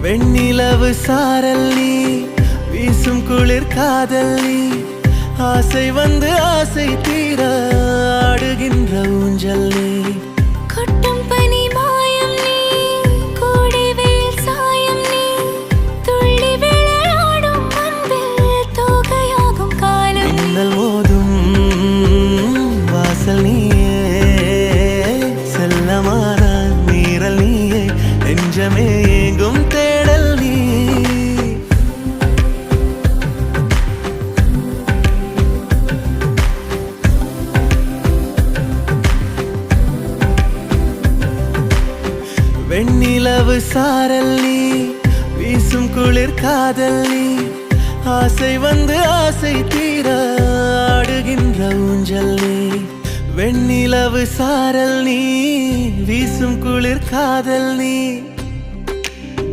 வெண்ணிலவு சாரல் நீ, வீசும் குளிர் காதல் நீ, ஆசை வந்து ஆசை தீர ஆடுகின்ற ஊஞ்சல் நீ. கொட்டும் பனி மாயம் நீ, கோடை வெயில் சாயம் நீ, துள்ளி விளையாடும் அன்பில் தோகையாகும் காலம் நீ. மின்னல் மோதும் வாசல் நீயே, செல்லமான நீரல் நீயே, நெஞ்சமே ஏங்கும் தேடல் நீ. வெண்ணிலவு சாரல் நீ, வீசும் குளிர் காதல் நீ, ஆசை வந்து ஆசை தீர ஆடுகின்ற ஊஞ்சல் நீ. வெண்ணிலவு சாரல் நீ, வீசும் குளிர் காதல் நீ,